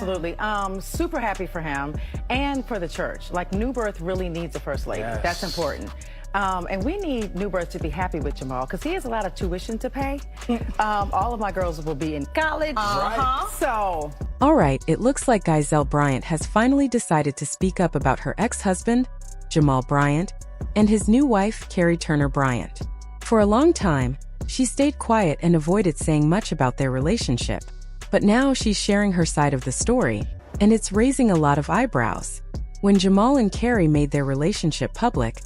absolutely. Super happy for him and for the church. Like, New Birth really needs a first lady. Yes. That's important. And we need New Birth to be happy with Jamal because he has a lot of tuition to pay. All of my girls will be in college. Right. So. All right, it looks like Gizelle Bryant has finally decided to speak up about her ex-husband, Jamal Bryant, and his new wife, Carrie Turner Bryant. For a long time, she stayed quiet and avoided saying much about their relationship. But now she's sharing her side of the story, and it's raising a lot of eyebrows. When Jamal and Carrie made their relationship public,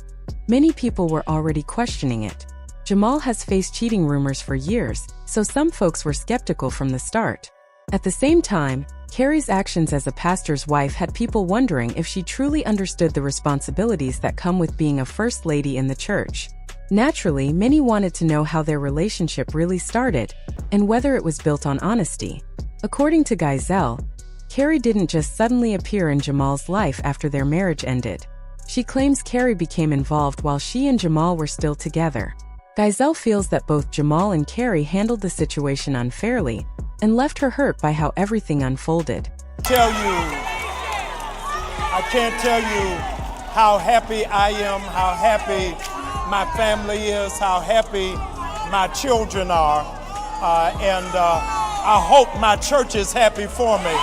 many people were already questioning it. Jamal has faced cheating rumors for years, so some folks were skeptical from the start. At the same time, Carrie's actions as a pastor's wife had people wondering if she truly understood the responsibilities that come with being a first lady in the church. Naturally, many wanted to know how their relationship really started and whether it was built on honesty. According to Gizelle, Carrie didn't just suddenly appear in Jamal's life after their marriage ended. She claims Carrie became involved while she and Jamal were still together. Gizelle feels that both Jamal and Carrie handled the situation unfairly and left her hurt by how everything unfolded. I can't tell you how happy I am, how happy my family is, how happy my children are, and I hope my church is happy for me.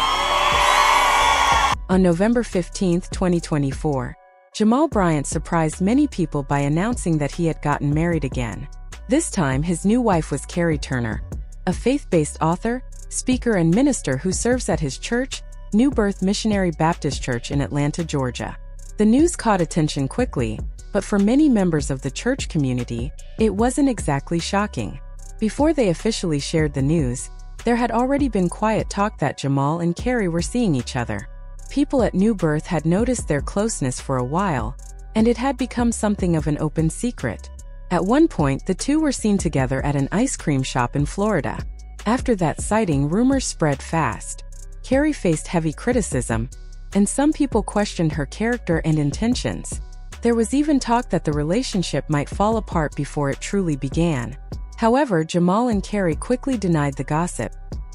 On November 15, 2024, Jamal Bryant surprised many people by announcing that he had gotten married again. This time, his new wife was Carrie Turner, a faith-based author, speaker, and minister who serves at his church, New Birth Missionary Baptist Church in Atlanta, Georgia. The news caught attention quickly, but for many members of the church community, it wasn't exactly shocking. Before they officially shared the news, there had already been quiet talk that Jamal and Carrie were seeing each other. People at New Birth had noticed their closeness for a while, and it had become something of an open secret. At one point, the two were seen together at an ice cream shop in Florida. After that sighting, rumors spread fast. Carrie faced heavy criticism, and some people questioned her character and intentions. There was even talk that the relationship might fall apart before it truly began. However, Jamal and Carrie quickly denied the gossip,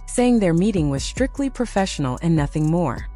saying their meeting was strictly professional and nothing more.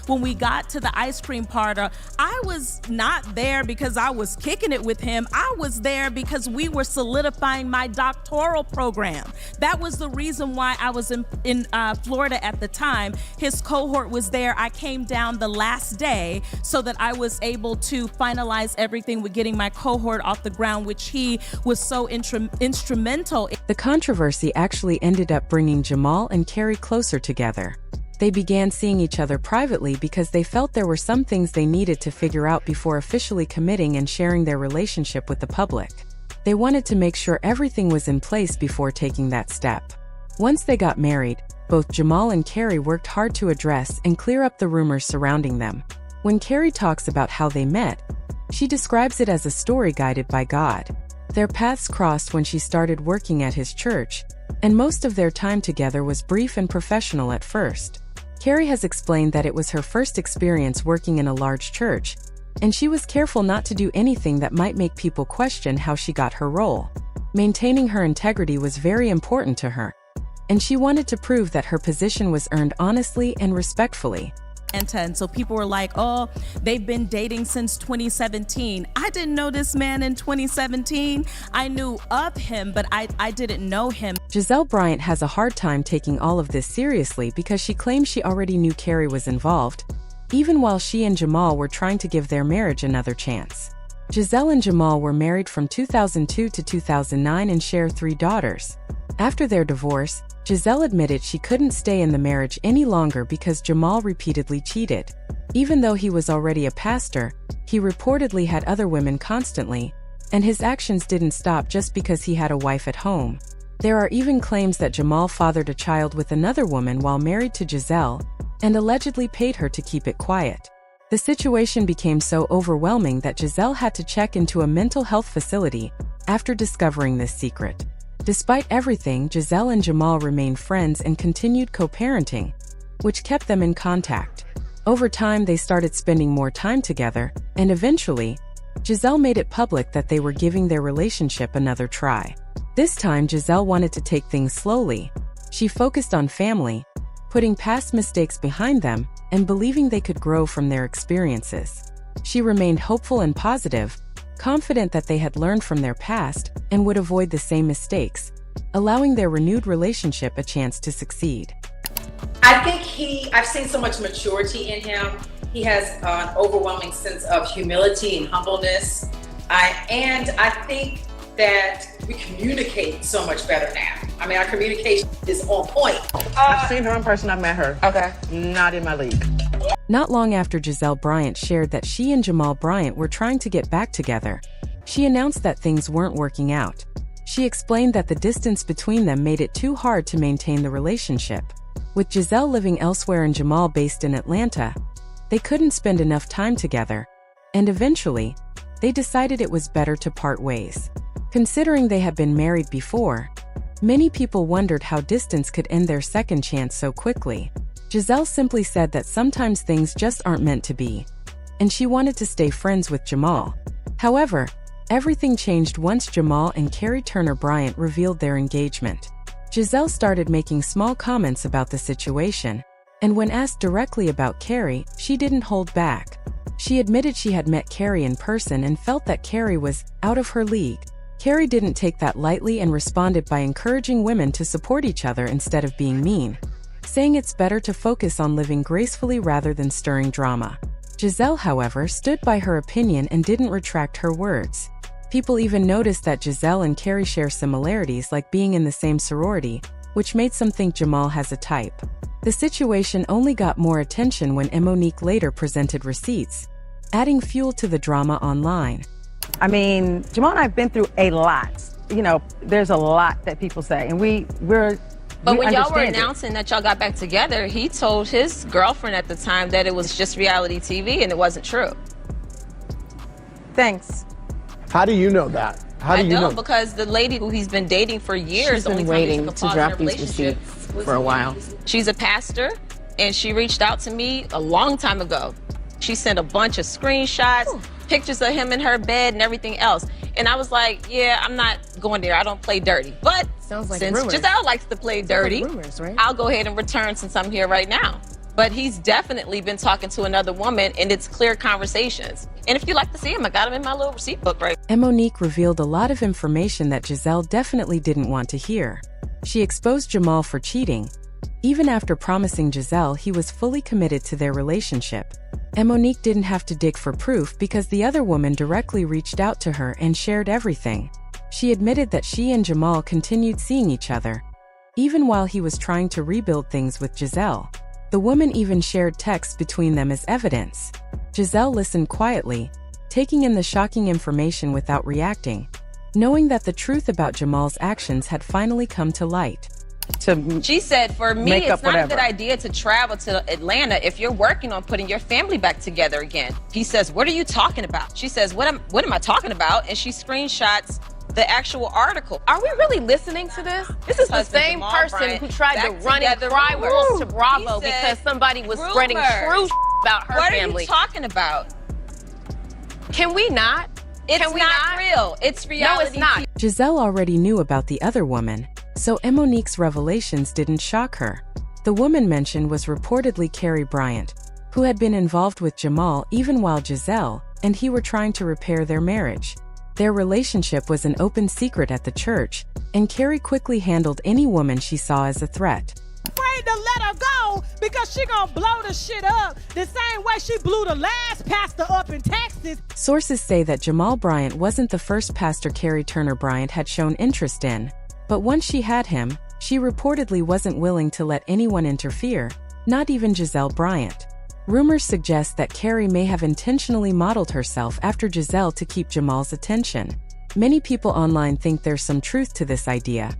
When we got to the ice cream parlor, I was not there because I was kicking it with him. I was there because we were solidifying my doctoral program. That was the reason why I was in Florida at the time. His cohort was there. I came down the last day so that I was able to finalize everything with getting my cohort off the ground, which he was so instrumental. The controversy actually ended up bringing Jamal and Carrie closer together. They began seeing each other privately because they felt there were some things they needed to figure out before officially committing and sharing their relationship with the public. They wanted to make sure everything was in place before taking that step. Once they got married, both Jamal and Carrie worked hard to address and clear up the rumors surrounding them. When Carrie talks about how they met, she describes it as a story guided by God. Their paths crossed when she started working at his church, and most of their time together was brief and professional at first. Carrie has explained that it was her first experience working in a large church, and she was careful not to do anything that might make people question how she got her role. Maintaining her integrity was very important to her, and she wanted to prove that her position was earned honestly and respectfully. And so people were like, oh, they've been dating since 2017. I didn't know this man in 2017. I knew of him, but I didn't know him. Gizelle Bryant has a hard time taking all of this seriously because she claims she already knew Carrie was involved, even while she and Jamal were trying to give their marriage another chance. Gizelle and Jamal were married from 2002 to 2009 and share 3 daughters. After their divorce, Gizelle admitted she couldn't stay in the marriage any longer because Jamal repeatedly cheated. Even though he was already a pastor, he reportedly had other women constantly, and his actions didn't stop just because he had a wife at home. There are even claims that Jamal fathered a child with another woman while married to Gizelle, and allegedly paid her to keep it quiet. The situation became so overwhelming that Gizelle had to check into a mental health facility after discovering this secret. Despite everything, Gizelle and Jamal remained friends and continued co-parenting, which kept them in contact. Over time, they started spending more time together, and eventually, Gizelle made it public that they were giving their relationship another try. This time, Gizelle wanted to take things slowly. She focused on family, putting past mistakes behind them and believing they could grow from their experiences. She remained hopeful and positive, confident that they had learned from their past and would avoid the same mistakes, allowing their renewed relationship a chance to succeed. I think I've seen so much maturity in him. He has an overwhelming sense of humility and humbleness. And I think that we communicate so much better now. I mean, our communication is on point. I've seen her in person, I've met her. Okay. Not in my league. Not long after Gizelle Bryant shared that she and Jamal Bryant were trying to get back together, she announced that things weren't working out. She explained that the distance between them made it too hard to maintain the relationship. With Gizelle living elsewhere and Jamal based in Atlanta, they couldn't spend enough time together, and eventually, they decided it was better to part ways. Considering they had been married before, many people wondered how distance could end their second chance so quickly. Gizelle simply said that sometimes things just aren't meant to be, and she wanted to stay friends with Jamal. However, everything changed once Jamal and Carrie Turner Bryant revealed their engagement. Gizelle started making small comments about the situation, and when asked directly about Carrie, she didn't hold back. She admitted she had met Carrie in person and felt that Carrie was out of her league. Carrie didn't take that lightly and responded by encouraging women to support each other instead of being mean, saying it's better to focus on living gracefully rather than stirring drama. Gizelle, however, stood by her opinion and didn't retract her words. People even noticed that Gizelle and Carrie share similarities like being in the same sorority, which made some think Jamal has a type. The situation only got more attention when Monique later presented receipts, adding fuel to the drama online. I mean, Jamal and I have been through a lot. You know, there's a lot that people say, and But when y'all were announcing that y'all got back together, he told his girlfriend at the time that it was just reality TV and it wasn't true. Thanks. How do you know that? How do you know? Because the lady who he's been dating for years, she's been waiting to drop these receipts for a while. She's a pastor, and she reached out to me a long time ago. She sent a bunch of screenshots, pictures of him in her bed and everything else. And I was like, yeah, I'm not going there. I don't play dirty. But Sounds like since rumors. Gizelle likes to play dirty, like rumors, right? I'll go ahead and return since I'm here right now. But he's definitely been talking to another woman, and it's clear conversations. And if you like to see him, I got him in my little receipt book right. Monique revealed a lot of information that Gizelle definitely didn't want to hear. She exposed Jamal for cheating, even after promising Gizelle he was fully committed to their relationship. Monique didn't have to dig for proof because the other woman directly reached out to her and shared everything. She admitted that she and Jamal continued seeing each other, even while he was trying to rebuild things with Gizelle. The woman even shared texts between them as evidence. Gizelle listened quietly, taking in the shocking information without reacting, knowing that the truth about Jamal's actions had finally come to light. She said, for me, it's not a good idea to travel to Atlanta if you're working on putting your family back together again. He says, what are you talking about? She says, what am I talking about? And she screenshots the actual article. Are we really listening to this? This is the same person who tried to run and cry wolf to Bravo because somebody was spreading true about her family. What are you talking about? Can we not? It's not real. It's reality. No, it's not. Gizelle already knew about the other woman, so Monique's revelations didn't shock her. The woman mentioned was reportedly Carrie Bryant, who had been involved with Jamal even while Gizelle and he were trying to repair their marriage. Their relationship was an open secret at the church, and Carrie quickly handled any woman she saw as a threat. Afraid to let her go because she gonna blow the shit up the same way she blew the last pastor up in Texas. Sources say that Jamal Bryant wasn't the first pastor Carrie Turner Bryant had shown interest in, but once she had him, she reportedly wasn't willing to let anyone interfere, not even Gizelle Bryant. Rumors suggest that Carrie may have intentionally modeled herself after Gizelle to keep Jamal's attention. Many people online think there's some truth to this idea,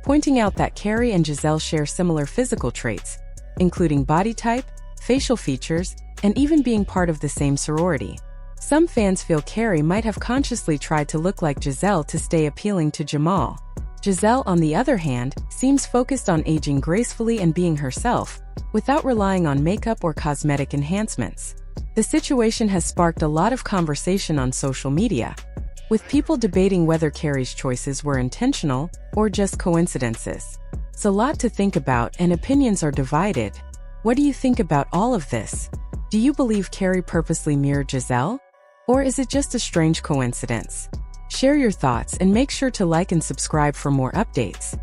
pointing out that Carrie and Gizelle share similar physical traits, including body type, facial features, and even being part of the same sorority. Some fans feel Carrie might have consciously tried to look like Gizelle to stay appealing to Jamal. Gizelle, on the other hand, seems focused on aging gracefully and being herself, without relying on makeup or cosmetic enhancements. The situation has sparked a lot of conversation on social media, with people debating whether Carrie's choices were intentional or just coincidences. It's a lot to think about and opinions are divided. What do you think about all of this? Do you believe Carrie purposely mirrored Gizelle? Or is it just a strange coincidence? Share your thoughts and make sure to like and subscribe for more updates.